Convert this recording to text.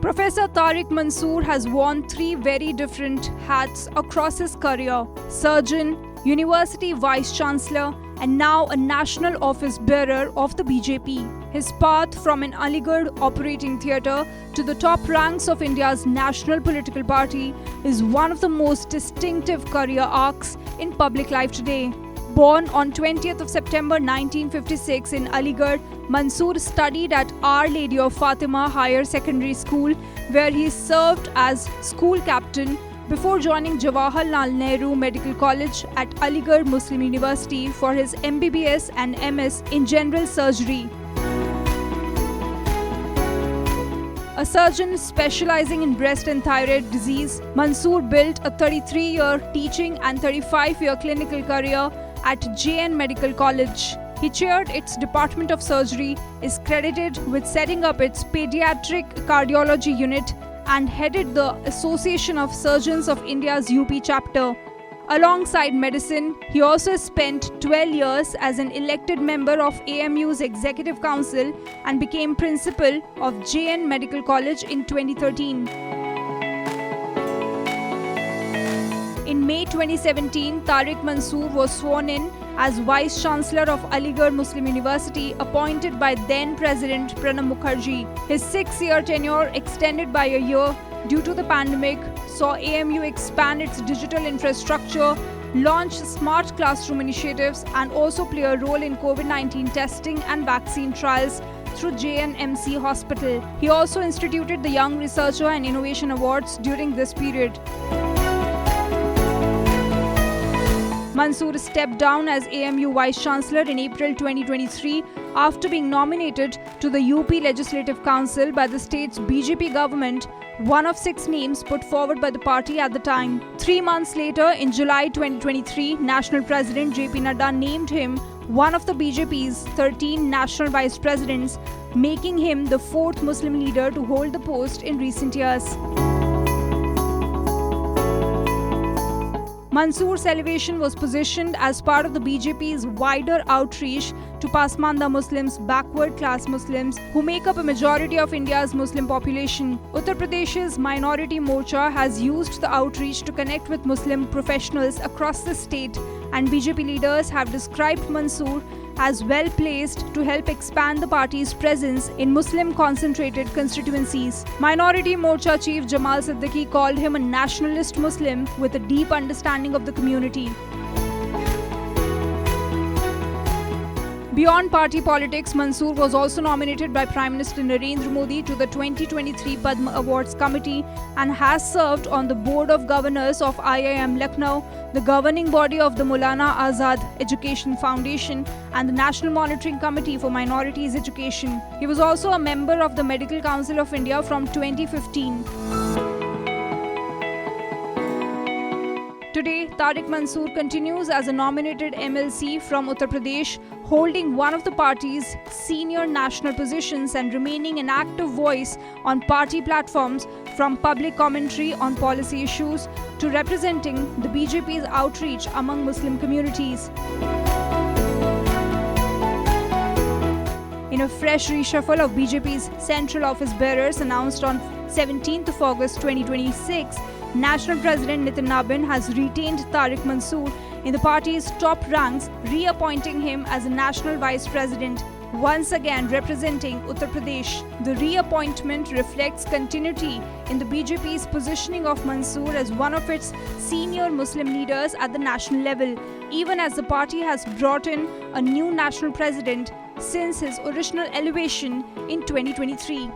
Professor Tariq Mansoor has worn three very different hats across his career: surgeon, university vice-chancellor, and now a national office bearer of the BJP. His path from an Aligarh operating theatre to the top ranks of India's national political party is one of the most distinctive career arcs in public life today. Born on 20th of September 1956 in Aligarh, Mansoor studied at Our Lady of Fatima Higher Secondary School, where he served as school captain before joining Jawaharlal Nehru Medical College at Aligarh Muslim University for his MBBS and MS in general surgery. A surgeon specializing in breast and thyroid disease, Mansoor built a 33-year teaching and 35-year clinical career at JN Medical College. He chaired its Department of Surgery, is credited with setting up its pediatric cardiology unit, and headed the Association of Surgeons of India's UP chapter. Alongside medicine, he also spent 12 years as an elected member of AMU's Executive Council and became principal of JN Medical College in 2013. In May 2017, Tariq Mansoor was sworn in as Vice-Chancellor of Aligarh Muslim University, appointed by then-President Pranab Mukherjee. His 6-year tenure, extended by a year due to the pandemic, saw AMU expand its digital infrastructure, launch smart classroom initiatives, and also play a role in COVID-19 testing and vaccine trials through JNMC Hospital. He also instituted the Young Researcher and Innovation Awards during this period. Mansoor stepped down as AMU Vice-Chancellor in April 2023 after being nominated to the UP Legislative Council by the state's BJP government, one of 6 names put forward by the party at the time. 3 months later, in July 2023, National President JP Nadda named him one of the BJP's 13 national vice presidents, making him the 4th Muslim leader to hold the post in recent years. Mansoor's elevation was positioned as part of the BJP's wider outreach to Pasmanda Muslims, backward class Muslims, who make up a majority of India's Muslim population. Uttar Pradesh's Minority Morcha has used the outreach to connect with Muslim professionals across the state, and BJP leaders have described Mansoor as well placed to help expand the party's presence in Muslim-concentrated constituencies. Minority Morcha Chief Jamal Siddiqui called him a nationalist Muslim with a deep understanding of the community. Beyond party politics, Mansoor was also nominated by Prime Minister Narendra Modi to the 2023 Padma Awards Committee and has served on the Board of Governors of IIM Lucknow, the governing body of the Maulana Azad Education Foundation, and the National Monitoring Committee for Minorities Education. He was also a member of the Medical Council of India from 2015. Today, Tariq Mansoor continues as a nominated MLC from Uttar Pradesh, holding one of the party's senior national positions and remaining an active voice on party platforms, from public commentary on policy issues to representing the BJP's outreach among Muslim communities. In a fresh reshuffle of BJP's central office bearers announced on 17th of August 2026, National President Nitin Nabin has retained Tariq Mansoor in the party's top ranks, reappointing him as a national vice president, once again representing Uttar Pradesh. The reappointment reflects continuity in the BJP's positioning of Mansoor as one of its senior Muslim leaders at the national level, even as the party has brought in a new national president since his original elevation in 2023.